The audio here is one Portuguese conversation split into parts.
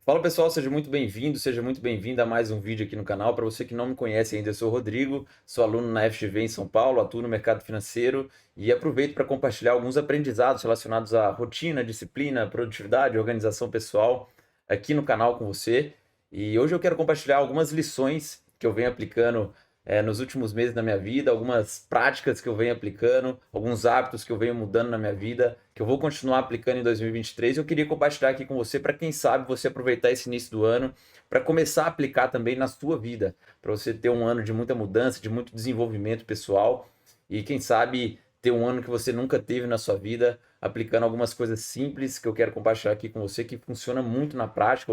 Fala pessoal, seja muito bem-vindo, seja muito bem-vinda a mais um vídeo aqui no canal. Para você que não me conhece ainda, eu sou o Rodrigo, sou aluno na FGV em São Paulo, atuo no mercado financeiro e aproveito para compartilhar alguns aprendizados relacionados à rotina, disciplina, produtividade, organização pessoal aqui no canal com você. E hoje eu quero compartilhar algumas lições que eu venho aplicando nos últimos meses da minha vida, algumas práticas que eu venho aplicando, alguns hábitos que eu venho mudando na minha vida, que eu vou continuar aplicando em 2023. Eu queria compartilhar aqui com você para quem sabe você aproveitar esse início do ano para começar a aplicar também na sua vida, para você ter um ano de muita mudança, de muito desenvolvimento pessoal e quem sabe ter um ano que você nunca teve na sua vida, aplicando algumas coisas simples que eu quero compartilhar aqui com você, que funciona muito na prática.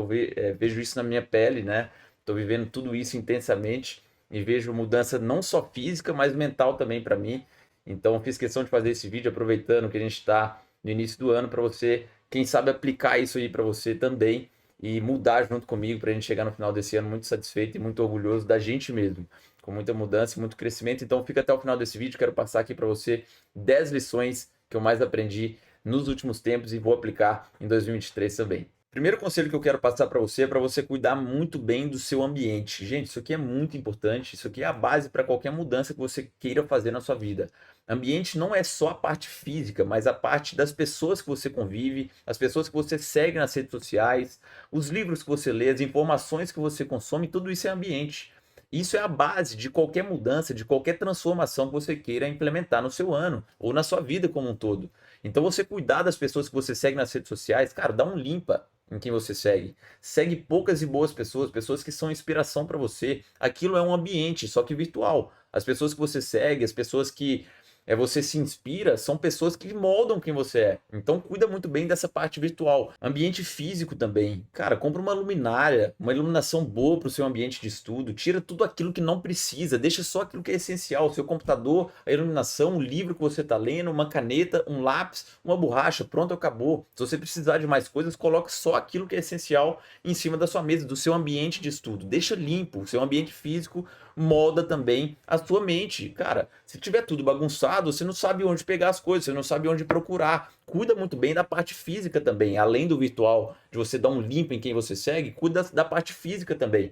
Vejo isso na minha pele, né? Estou vivendo tudo isso intensamente e vejo mudança não só física, mas mental também para mim. Então, fiz questão de fazer esse vídeo aproveitando que a gente está no início do ano para você, quem sabe, aplicar isso aí para você também e mudar junto comigo para a gente chegar no final desse ano muito satisfeito e muito orgulhoso da gente mesmo, com muita mudança e muito crescimento. Então, fica até o final desse vídeo. Quero passar aqui para você 10 lições que eu mais aprendi nos últimos tempos e vou aplicar em 2023 também. Primeiro conselho que eu quero passar para você é para você cuidar muito bem do seu ambiente. Gente, isso aqui é muito importante, isso aqui é a base para qualquer mudança que você queira fazer na sua vida. Ambiente não é só a parte física, mas a parte das pessoas que você convive, as pessoas que você segue nas redes sociais, os livros que você lê, as informações que você consome, tudo isso é ambiente. Isso é a base de qualquer mudança, de qualquer transformação que você queira implementar no seu ano ou na sua vida como um todo. Então, você cuidar das pessoas que você segue nas redes sociais, cara, dá um limpa em quem você segue. Segue poucas e boas pessoas, pessoas que são inspiração para você. Aquilo é um ambiente, só que virtual. As pessoas que você segue, as pessoas que você se inspira, são pessoas que moldam quem você é. Então cuida muito bem dessa parte virtual. Ambiente físico também. Cara, compra uma luminária, uma iluminação boa para o seu ambiente de estudo. Tira tudo aquilo que não precisa, deixa só aquilo que é essencial. O seu computador, a iluminação, o livro que você está lendo, uma caneta, um lápis, uma borracha, pronto, acabou. Se você precisar de mais coisas, coloque só aquilo que é essencial em cima da sua mesa, do seu ambiente de estudo. Deixa limpo. O seu ambiente físico molda também a sua mente. Cara, se tiver tudo bagunçado, você não sabe onde pegar as coisas, você não sabe onde procurar. Cuida muito bem da parte física também, além do virtual, de você dar um limpo em quem você segue, cuida da parte física também.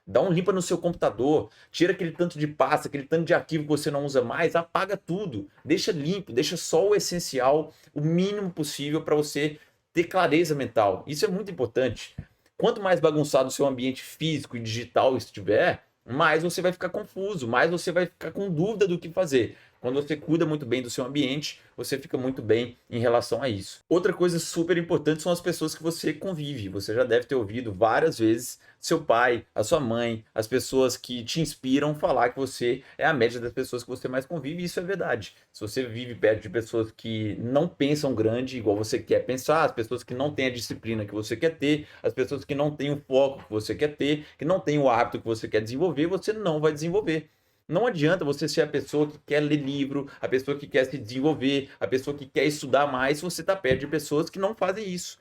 Dá um limpa no seu computador, tira aquele tanto de pasta, aquele tanto de arquivo que você não usa mais, apaga tudo, deixa limpo, deixa só o essencial, o mínimo possível para você ter clareza mental. Isso é muito importante. Quanto mais bagunçado o seu ambiente físico e digital estiver, mais você vai ficar confuso, mais você vai ficar com dúvida do que fazer. Quando você cuida muito bem do seu ambiente, você fica muito bem em relação a isso. Outra coisa super importante são as pessoas que você convive. Você já deve ter ouvido várias vezes seu pai, a sua mãe, as pessoas que te inspiram falar que você é a média das pessoas que você mais convive, e isso é verdade. Se você vive perto de pessoas que não pensam grande igual você quer pensar, as pessoas que não têm a disciplina que você quer ter, as pessoas que não têm o foco que você quer ter, que não têm o hábito que você quer desenvolver, você não vai desenvolver. Não adianta você ser a pessoa que quer ler livro, a pessoa que quer se desenvolver, a pessoa que quer estudar mais, se você está perto de pessoas que não fazem isso.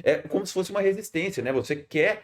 É como se fosse uma resistência, né? Você quer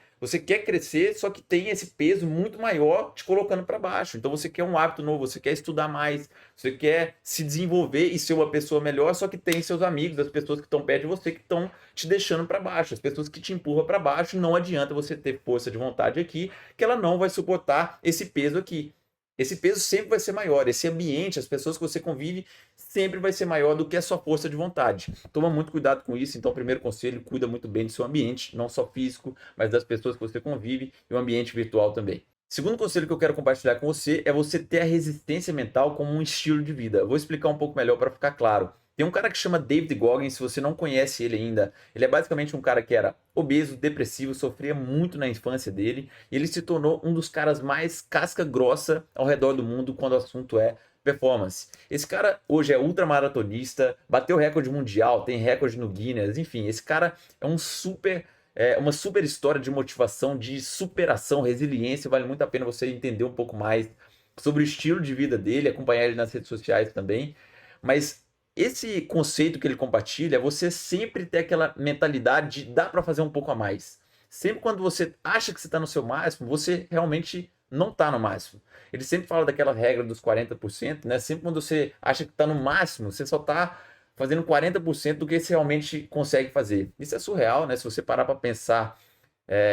crescer, só que tem esse peso muito maior te colocando para baixo. Então você quer um hábito novo, você quer estudar mais, você quer se desenvolver e ser uma pessoa melhor, só que tem seus amigos, as pessoas que estão perto de você que estão te deixando para baixo, as pessoas que te empurram para baixo. Não adianta você ter força de vontade aqui, que ela não vai suportar esse peso aqui. Esse peso sempre vai ser maior, esse ambiente, as pessoas que você convive, sempre vai ser maior do que a sua força de vontade. Toma muito cuidado com isso. Então, primeiro conselho, cuida muito bem do seu ambiente, não só físico, mas das pessoas que você convive e o ambiente virtual também. Segundo conselho que eu quero compartilhar com você é você ter a resistência mental como um estilo de vida. Eu vou explicar um pouco melhor para ficar claro. Tem um cara que chama David Goggins, se você não conhece ele ainda, ele é basicamente um cara que era obeso, depressivo, sofria muito na infância dele, e ele se tornou um dos caras mais casca grossa ao redor do mundo quando o assunto é performance. Esse cara hoje é ultramaratonista, bateu recorde mundial, tem recorde no Guinness, enfim, esse cara uma super história de motivação, de superação, resiliência. Vale muito a pena você entender um pouco mais sobre o estilo de vida dele, acompanhar ele nas redes sociais também. Mas esse conceito que ele compartilha é você sempre ter aquela mentalidade de dá para fazer um pouco a mais. Sempre quando você acha que você está no seu máximo, você realmente não está no máximo. Ele sempre fala daquela regra dos 40%, né? Sempre quando você acha que está no máximo, você só está fazendo 40% do que você realmente consegue fazer. Isso é surreal, né? Se você parar para pensar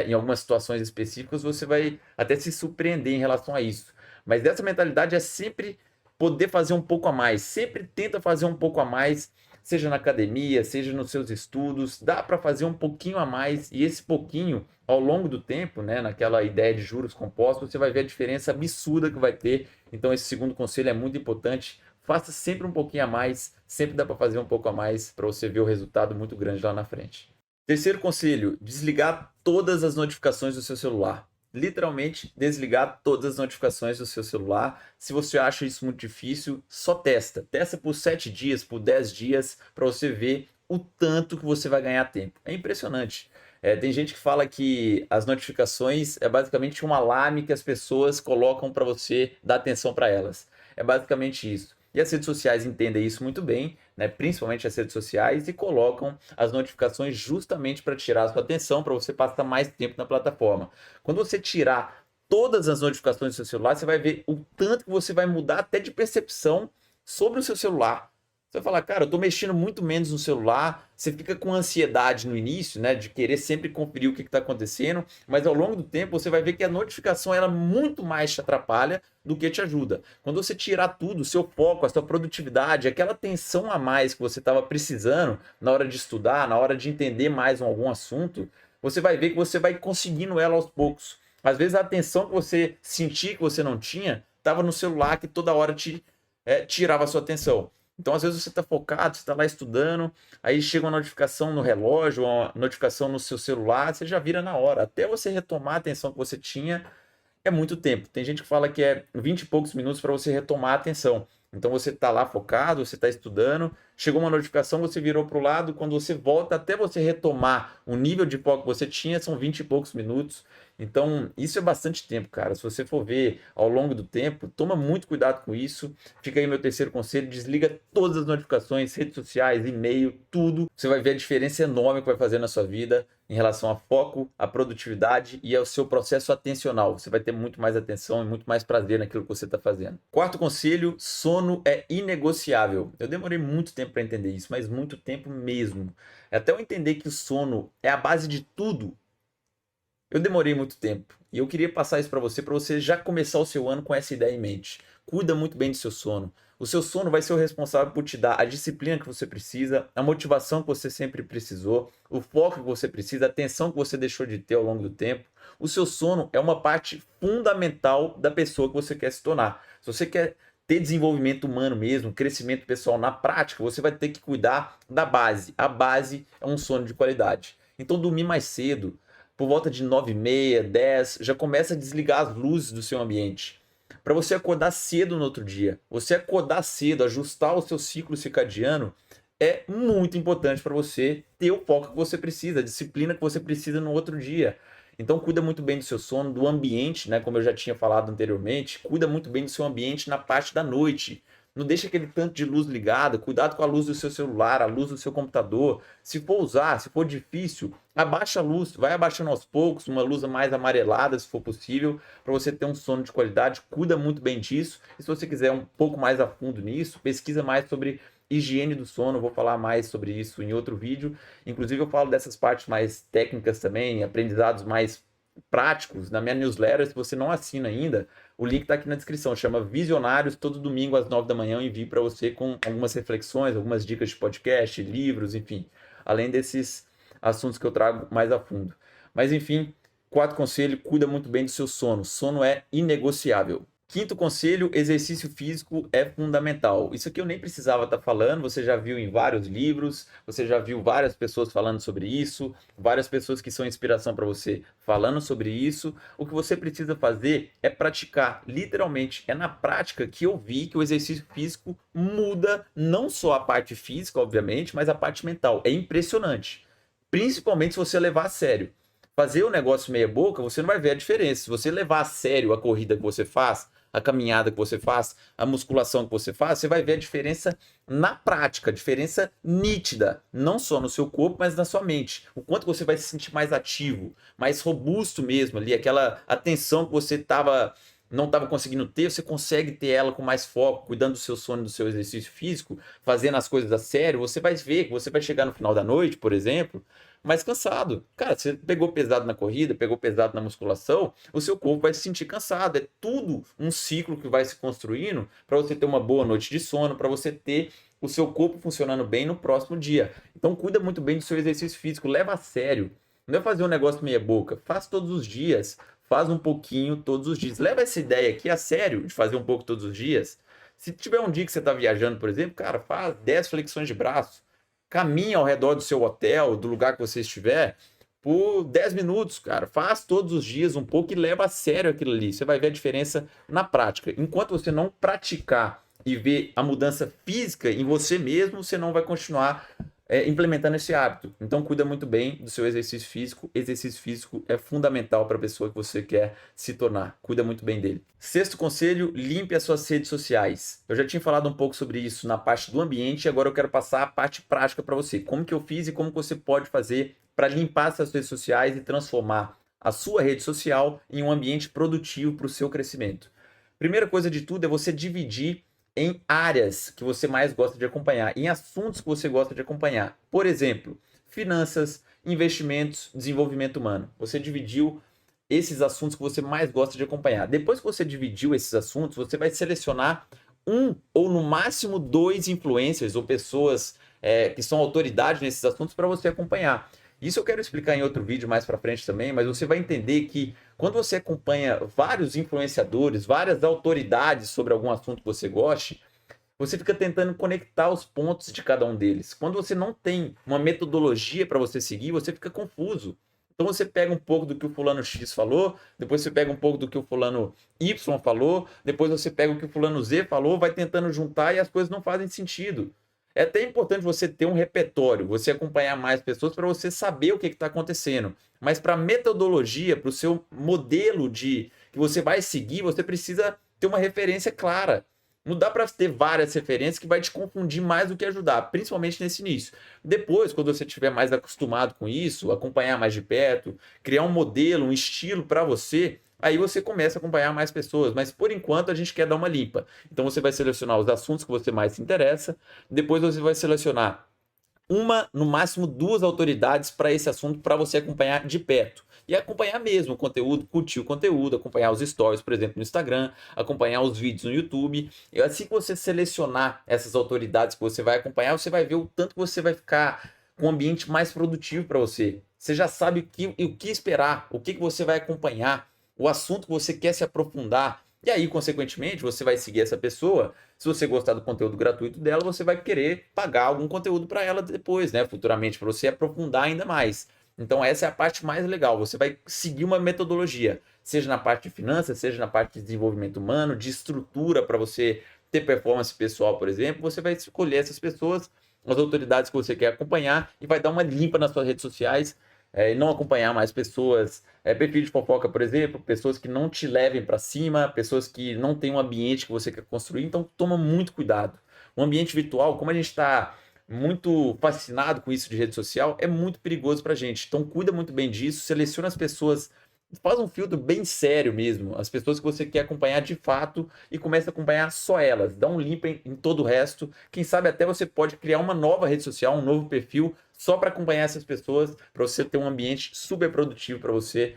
em algumas situações específicas, você vai até se surpreender em relação a isso. Mas dessa mentalidade é sempre poder fazer um pouco a mais, sempre tenta fazer um pouco a mais, seja na academia, seja nos seus estudos, dá para fazer um pouquinho a mais, e esse pouquinho, ao longo do tempo, né, naquela ideia de juros compostos, você vai ver a diferença absurda que vai ter. Então esse segundo conselho é muito importante, faça sempre um pouquinho a mais, sempre dá para fazer um pouco a mais para você ver o resultado muito grande lá na frente. Terceiro conselho, desligar todas as notificações do seu celular. Literalmente, desligar todas as notificações do seu celular. Se você acha isso muito difícil, só testa. Testa por 7 dias, por 10 dias, para você ver o tanto que você vai ganhar tempo. É impressionante. Tem gente que fala que as notificações é basicamente um alarme que as pessoas colocam para você dar atenção para elas. É basicamente isso. E as redes sociais entendem isso muito bem, né? Principalmente as redes sociais, e colocam as notificações justamente para tirar a sua atenção, para você passar mais tempo na plataforma. Quando você tirar todas as notificações do seu celular, você vai ver o tanto que você vai mudar até de percepção sobre o seu celular. Você vai falar, cara, eu tô mexendo muito menos no celular. Você fica com ansiedade no início, né, de querer sempre conferir o que está acontecendo, mas ao longo do tempo você vai ver que a notificação ela muito mais te atrapalha do que te ajuda. Quando você tirar tudo, o seu foco, a sua produtividade, aquela atenção a mais que você estava precisando na hora de estudar, na hora de entender mais algum assunto, você vai ver que você vai conseguindo ela aos poucos. Às vezes a atenção que você sentia que você não tinha estava no celular que toda hora tirava a sua atenção. Então, às vezes, você está focado, você está lá estudando, aí chega uma notificação no relógio, uma notificação no seu celular, você já vira na hora. Até você retomar a atenção que você tinha, é muito tempo. Tem gente que fala que é 20 e poucos minutos para você retomar a atenção. Então, você está lá focado, você está estudando, chegou uma notificação, você virou para o lado, quando você volta, até você retomar o nível de foco que você tinha, são 20 e poucos minutos. Então, isso é bastante tempo, cara. Se você for ver ao longo do tempo, toma muito cuidado com isso. Fica aí meu terceiro conselho: desliga todas as notificações, redes sociais, e-mail, tudo. Você vai ver a diferença enorme que vai fazer na sua vida em relação a foco, a produtividade e ao seu processo atencional. Você vai ter muito mais atenção e muito mais prazer naquilo que você está fazendo. Quarto conselho: sono é inegociável. Eu demorei muito tempo para entender isso, mas muito tempo mesmo. Até eu entender que o sono é a base de tudo, eu demorei muito tempo e eu queria passar isso para você já começar o seu ano com essa ideia em mente. Cuida muito bem do seu sono. O seu sono vai ser o responsável por te dar a disciplina que você precisa, a motivação que você sempre precisou, o foco que você precisa, a atenção que você deixou de ter ao longo do tempo. O seu sono é uma parte fundamental da pessoa que você quer se tornar. Se você quer ter desenvolvimento humano mesmo, crescimento pessoal na prática, você vai ter que cuidar da base. A base é um sono de qualidade. Então, dormir mais cedo, por volta de 9h30, 10, já começa a desligar as luzes do seu ambiente. Para você acordar cedo no outro dia. Você acordar cedo, ajustar o seu ciclo circadiano, é muito importante para você ter o foco que você precisa, a disciplina que você precisa no outro dia. Então cuida muito bem do seu sono, do ambiente, né? Como eu já tinha falado anteriormente, cuida muito bem do seu ambiente na parte da noite. Não deixa aquele tanto de luz ligada, cuidado com a luz do seu celular, a luz do seu computador. Se for usar, se for difícil, abaixa a luz, vai abaixando aos poucos, uma luz mais amarelada, se for possível, para você ter um sono de qualidade. Cuida muito bem disso. E se você quiser um pouco mais a fundo nisso, pesquisa mais sobre higiene do sono. Eu vou falar mais sobre isso em outro vídeo. Inclusive, eu falo dessas partes mais técnicas também, aprendizados mais práticos na minha newsletter. Se você não assina ainda, o link está aqui na descrição. Chama Visionários. Todo domingo às 9 da manhã eu envio para você com algumas reflexões, algumas dicas de podcast, livros, enfim. Além desses assuntos que eu trago mais a fundo. Mas enfim, quarto conselho: cuida muito bem do seu sono. Sono é inegociável. Quinto conselho: exercício físico é fundamental. Isso aqui eu nem precisava estar falando, você já viu em vários livros, você já viu várias pessoas falando sobre isso, várias pessoas que são inspiração para você falando sobre isso. O que você precisa fazer é praticar, literalmente. É na prática que eu vi que o exercício físico muda não só a parte física, obviamente, mas a parte mental. É impressionante, principalmente se você levar a sério. Fazer o negócio meia boca, você não vai ver a diferença. Se você levar a sério a corrida que você faz, a caminhada que você faz, a musculação que você faz, você vai ver a diferença na prática, a diferença nítida, não só no seu corpo, mas na sua mente. O quanto você vai se sentir mais ativo, mais robusto mesmo ali, aquela atenção que você não estava conseguindo ter, você consegue ter ela com mais foco, cuidando do seu sono, do seu exercício físico, fazendo as coisas a sério. Você vai ver que você vai chegar no final da noite, por exemplo, mais cansado. Cara, você pegou pesado na corrida, pegou pesado na musculação, o seu corpo vai se sentir cansado. É tudo um ciclo que vai se construindo para você ter uma boa noite de sono, para você ter o seu corpo funcionando bem no próximo dia. Então cuida muito bem do seu exercício físico, leva a sério. Não é fazer um negócio meia boca, faz todos os dias, faz um pouquinho todos os dias. Leva essa ideia aqui a sério de fazer um pouco todos os dias. Se tiver um dia que você está viajando, por exemplo, cara, faz 10 flexões de braço. Caminha ao redor do seu hotel, do lugar que você estiver, por 10 minutos, cara. Faz todos os dias um pouco e leva a sério aquilo ali. Você vai ver a diferença na prática. Enquanto você não praticar e ver a mudança física em você mesmo, você não vai continuar implementando esse hábito. Então, cuida muito bem do seu exercício físico. Exercício físico é fundamental para a pessoa que você quer se tornar. Cuida muito bem dele. Sexto conselho, limpe as suas redes sociais. Eu já tinha falado um pouco sobre isso na parte do ambiente e agora eu quero passar a parte prática para você. Como que eu fiz e como que você pode fazer para limpar essas redes sociais e transformar a sua rede social em um ambiente produtivo para o seu crescimento. Primeira coisa de tudo é você dividir em áreas que você mais gosta de acompanhar, em assuntos que você gosta de acompanhar. Por exemplo, finanças, investimentos, desenvolvimento humano. Você dividiu esses assuntos que você mais gosta de acompanhar. Depois que você dividiu esses assuntos, você vai selecionar um ou no máximo 2 influencers ou pessoas que são autoridade nesses assuntos para você acompanhar. Isso eu quero explicar em outro vídeo mais para frente também, mas você vai entender que quando você acompanha vários influenciadores, várias autoridades sobre algum assunto que você goste, você fica tentando conectar os pontos de cada um deles. Quando você não tem uma metodologia para você seguir, você fica confuso. Então você pega um pouco do que o fulano X falou, depois você pega um pouco do que o fulano Y falou, depois você pega o que o fulano Z falou, vai tentando juntar e as coisas não fazem sentido. É até importante você ter um repertório, você acompanhar mais pessoas para você saber o que está acontecendo. Mas para a metodologia, para o seu modelo que você vai seguir, você precisa ter uma referência clara. Não dá para ter várias referências que vai te confundir mais do que ajudar, principalmente nesse início. Depois, quando você estiver mais acostumado com isso, acompanhar mais de perto, criar um modelo, um estilo para você, aí você começa a acompanhar mais pessoas. Mas por enquanto a gente quer dar uma limpa. Então você vai selecionar os assuntos que você mais se interessa, depois você vai selecionar uma, no máximo 2 autoridades para esse assunto para você acompanhar de perto. E acompanhar mesmo o conteúdo, curtir o conteúdo, acompanhar os stories, por exemplo, no Instagram, acompanhar os vídeos no YouTube. E assim que você selecionar essas autoridades que você vai acompanhar, você vai ver o tanto que você vai ficar com um ambiente mais produtivo para você. Você já sabe o que esperar, o que você vai acompanhar, o assunto que você quer se aprofundar. E aí, consequentemente, você vai seguir essa pessoa. Se você gostar do conteúdo gratuito dela, você vai querer pagar algum conteúdo para ela depois, né? Futuramente, para você aprofundar ainda mais. Então, essa é a parte mais legal. Você vai seguir uma metodologia, seja na parte de finanças, seja na parte de desenvolvimento humano, de estrutura para você ter performance pessoal, por exemplo. Você vai escolher essas pessoas, as autoridades que você quer acompanhar e vai dar uma limpa nas suas redes sociais. E não acompanhar mais pessoas, perfil de fofoca, por exemplo, pessoas que não te levem para cima, pessoas que não têm um ambiente que você quer construir, então toma muito cuidado. O ambiente virtual, como a gente está muito fascinado com isso de rede social, é muito perigoso para a gente, então cuida muito bem disso, seleciona as pessoas, faz um filtro bem sério mesmo, as pessoas que você quer acompanhar de fato e começa a acompanhar só elas, dá um limpa em todo o resto, quem sabe até você pode criar uma nova rede social, um novo perfil, só para acompanhar essas pessoas, para você ter um ambiente super produtivo, para você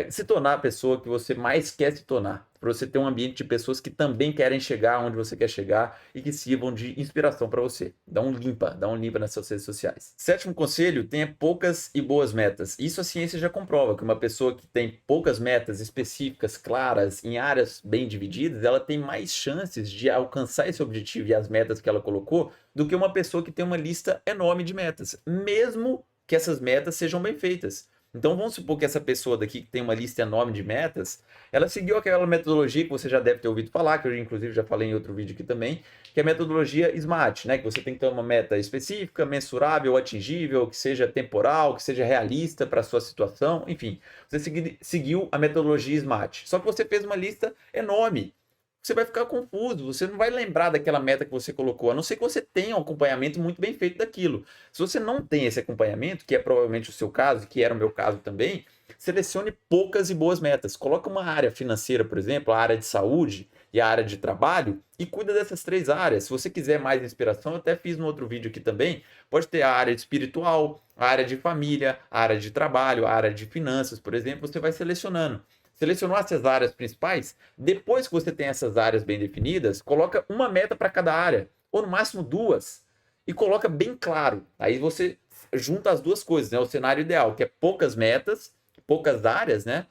se tornar a pessoa que você mais quer se tornar, para você ter um ambiente de pessoas que também querem chegar onde você quer chegar e que sirvam de inspiração para você. Dá um limpa nas suas redes sociais. Sétimo conselho, tenha poucas e boas metas. Isso a ciência já comprova, que uma pessoa que tem poucas metas específicas, claras, em áreas bem divididas, ela tem mais chances de alcançar esse objetivo e as metas que ela colocou do que uma pessoa que tem uma lista enorme de metas, mesmo que essas metas sejam bem feitas. Então vamos supor que essa pessoa daqui que tem uma lista enorme de metas, ela seguiu aquela metodologia que você já deve ter ouvido falar, que eu inclusive já falei em outro vídeo aqui também, que é a metodologia SMART, né? Que você tem que ter uma meta específica, mensurável, atingível, que seja temporal, que seja realista para a sua situação, enfim. Você seguiu a metodologia SMART. Só que você fez uma lista enorme. Você vai ficar confuso, você não vai lembrar daquela meta que você colocou, a não ser que você tenha um acompanhamento muito bem feito daquilo. Se você não tem esse acompanhamento, que é provavelmente o seu caso, que era o meu caso também, selecione poucas e boas metas. Coloca uma área financeira, por exemplo, a área de saúde, e a área de trabalho, e cuida dessas 3 áreas. Se você quiser mais inspiração, eu até fiz no outro vídeo aqui também, pode ter a área espiritual, a área de família, a área de trabalho, a área de finanças, por exemplo, você vai selecionando. Selecionou essas áreas principais, depois que você tem essas áreas bem definidas, coloca uma meta para cada área, ou no máximo 2, e coloca bem claro. Aí você junta as duas coisas, né? O cenário ideal, que é poucas metas, poucas áreas, né?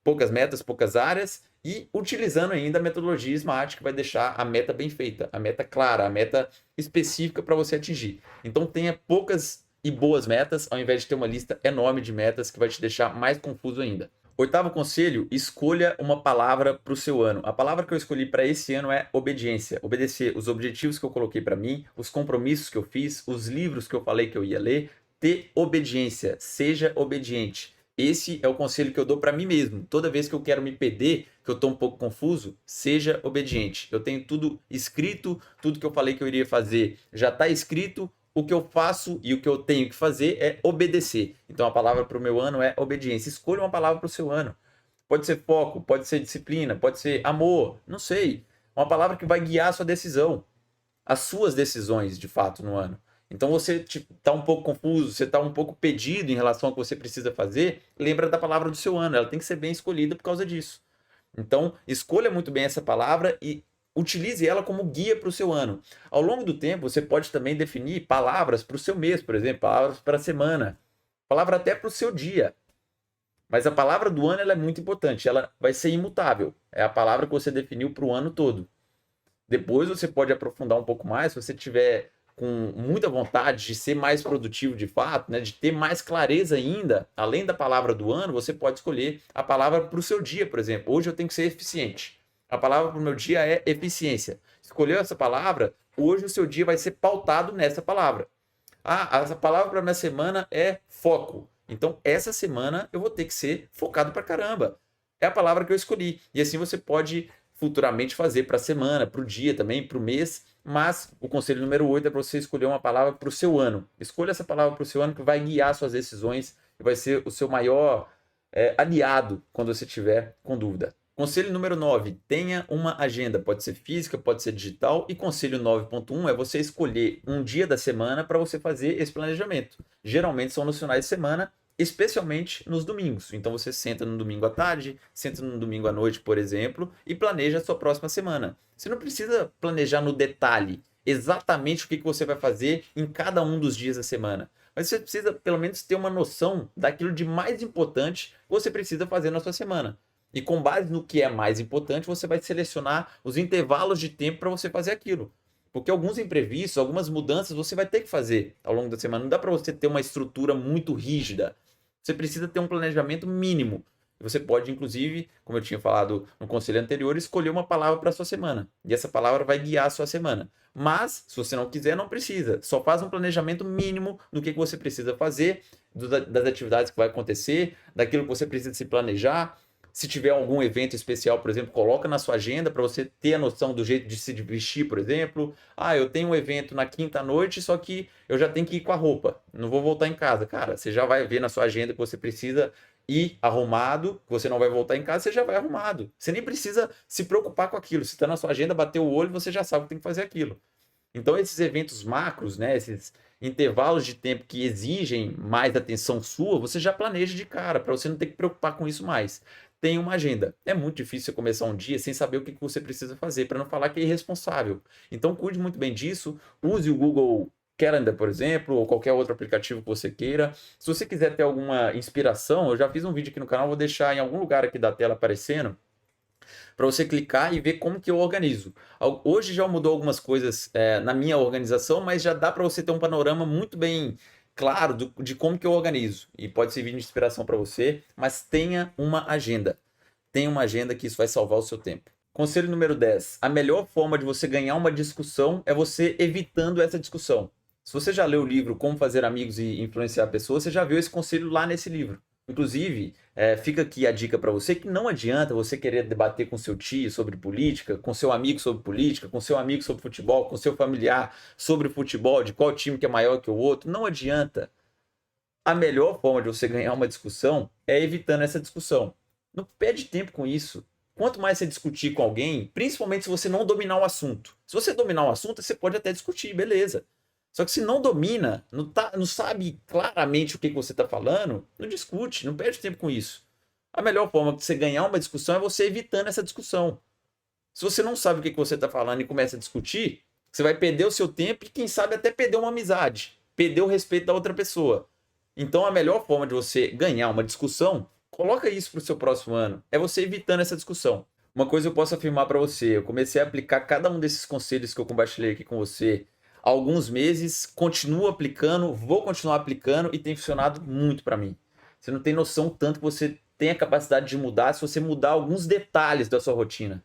Poucas metas, poucas áreas, e utilizando ainda a metodologia SMART, que vai deixar a meta bem feita, a meta clara, a meta específica para você atingir. Então tenha poucas e boas metas, ao invés de ter uma lista enorme de metas que vai te deixar mais confuso ainda. 8º conselho, escolha uma palavra para o seu ano. A palavra que eu escolhi para esse ano é obediência. Obedecer os objetivos que eu coloquei para mim, os compromissos que eu fiz, os livros que eu falei que eu ia ler. Ter obediência, seja obediente. Esse é o conselho que eu dou para mim mesmo. Toda vez que eu quero me perder, que eu estou um pouco confuso, seja obediente. Eu tenho tudo escrito, tudo que eu falei que eu iria fazer já está escrito. O que eu faço e o que eu tenho que fazer é obedecer. Então a palavra para o meu ano é obediência. Escolha uma palavra para o seu ano. Pode ser foco, pode ser disciplina, pode ser amor, não sei. Uma palavra que vai guiar a sua decisão, as suas decisões de fato no ano. Então você está um pouco confuso, você está um pouco perdido em relação ao que você precisa fazer, lembra da palavra do seu ano, ela tem que ser bem escolhida por causa disso. Então escolha muito bem essa palavra e utilize ela como guia para o seu ano. Ao longo do tempo, você pode também definir palavras para o seu mês, por exemplo, palavras para a semana, palavra até para o seu dia. Mas a palavra do ano ela é muito importante, ela vai ser imutável. É a palavra que você definiu para o ano todo. Depois você pode aprofundar um pouco mais, se você tiver com muita vontade de ser mais produtivo de fato, né, de ter mais clareza ainda, além da palavra do ano, você pode escolher a palavra para o seu dia, por exemplo. Hoje eu tenho que ser eficiente. A palavra para o meu dia é eficiência. Escolheu essa palavra, hoje o seu dia vai ser pautado nessa palavra. Ah, essa palavra para minha semana é foco. Então, essa semana eu vou ter que ser focado para caramba. É a palavra que eu escolhi. E assim você pode futuramente fazer para a semana, para o dia também, para o mês. Mas o conselho número 8 é para você escolher uma palavra para o seu ano. Escolha essa palavra para o seu ano que vai guiar suas decisões e vai ser o seu maior aliado quando você tiver com dúvida. Conselho número 9, tenha uma agenda, pode ser física, pode ser digital, e conselho 9.1 é você escolher um dia da semana para você fazer esse planejamento. Geralmente são nos finais de semana, especialmente nos domingos. Então você senta no domingo à tarde, senta no domingo à noite, por exemplo, e planeja a sua próxima semana. Você não precisa planejar no detalhe exatamente o que você vai fazer em cada um dos dias da semana. Mas você precisa pelo menos ter uma noção daquilo de mais importante que você precisa fazer na sua semana. E com base no que é mais importante, você vai selecionar os intervalos de tempo para você fazer aquilo. Porque alguns imprevistos, algumas mudanças você vai ter que fazer ao longo da semana. Não dá para você ter uma estrutura muito rígida. Você precisa ter um planejamento mínimo. Você pode, inclusive, como eu tinha falado no conselho anterior, escolher uma palavra para a sua semana. E essa palavra vai guiar a sua semana. Mas, se você não quiser, não precisa. Só faz um planejamento mínimo do que você precisa fazer, das atividades que vai acontecer, daquilo que você precisa se planejar. Se tiver algum evento especial, por exemplo, coloca na sua agenda para você ter a noção do jeito de se vestir, por exemplo. Ah, eu tenho um evento na quinta-noite, só que eu já tenho que ir com a roupa. Não vou voltar em casa. Cara, você já vai ver na sua agenda que você precisa ir arrumado, que você não vai voltar em casa, você já vai arrumado. Você nem precisa se preocupar com aquilo. Se está na sua agenda, bateu o olho, você já sabe que tem que fazer aquilo. Então, esses eventos macros, né, esses intervalos de tempo que exigem mais atenção sua, você já planeja de cara, para você não ter que preocupar com isso mais. Tem uma agenda. É muito difícil você começar um dia sem saber o que você precisa fazer, para não falar que é irresponsável. Então, cuide muito bem disso. Use o Google Calendar, por exemplo, ou qualquer outro aplicativo que você queira. Se você quiser ter alguma inspiração, eu já fiz um vídeo aqui no canal, vou deixar em algum lugar aqui da tela aparecendo, para você clicar e ver como que eu organizo. Hoje já mudou algumas coisas na minha organização, mas já dá para você ter um panorama muito bem claro de como que eu organizo. E pode servir de inspiração para você, mas tenha uma agenda. Tenha uma agenda que isso vai salvar o seu tempo. Conselho número 10. A melhor forma de você ganhar uma discussão é você evitando essa discussão. Se você já leu o livro Como Fazer Amigos e Influenciar Pessoas, você já viu esse conselho lá nesse livro. Inclusive, fica aqui a dica para você que não adianta você querer debater com seu tio sobre política, com seu amigo sobre política, com seu amigo sobre futebol, com seu familiar sobre futebol, de qual time que é maior que o outro. Não adianta. A melhor forma de você ganhar uma discussão é evitando essa discussão. Não perde tempo com isso. quanto mais você discutir com alguém, principalmente se você não dominar o assunto. Se você dominar o assunto, você pode até discutir, beleza. Só que se não domina, não sabe claramente o que você está falando, não discute, não perde tempo com isso. A melhor forma de você ganhar uma discussão é você evitando essa discussão. Se você não sabe o que você está falando e começa a discutir, você vai perder o seu tempo e, quem sabe, até perder uma amizade, perder o respeito da outra pessoa. Então, a melhor forma de você ganhar uma discussão, coloca isso para o seu próximo ano, é você evitando essa discussão. Uma coisa eu posso afirmar para você, eu comecei a aplicar cada um desses conselhos que eu compartilhei aqui com você há alguns meses, continuo aplicando, vou continuar aplicando e tem funcionado muito para mim. Você não tem noção tanto que você tem a capacidade de mudar se você mudar alguns detalhes da sua rotina.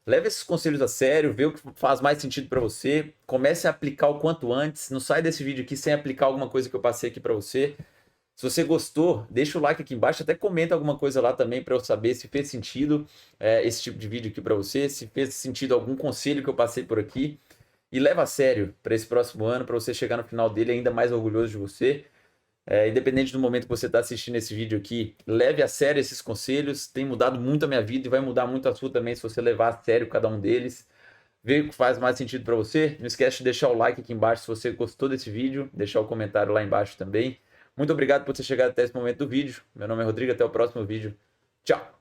Leve esses conselhos a sério, vê o que faz mais sentido para você, comece a aplicar o quanto antes, não sai desse vídeo aqui sem aplicar alguma coisa que eu passei aqui para você. Se você gostou, deixa o like aqui embaixo, até comenta alguma coisa lá também para eu saber se fez sentido esse tipo de vídeo aqui para você, se fez sentido algum conselho que eu passei por aqui. E leva a sério para esse próximo ano, para você chegar no final dele ainda mais orgulhoso de você. Independente do momento que você está assistindo esse vídeo aqui, leve a sério esses conselhos, tem mudado muito a minha vida e vai mudar muito a sua também se você levar a sério cada um deles. Vê o que faz mais sentido para você. Não esquece de deixar o like aqui embaixo se você gostou desse vídeo, deixar o comentário lá embaixo também. Muito obrigado por ter chegado até esse momento do vídeo. Meu nome é Rodrigo, até o próximo vídeo. Tchau!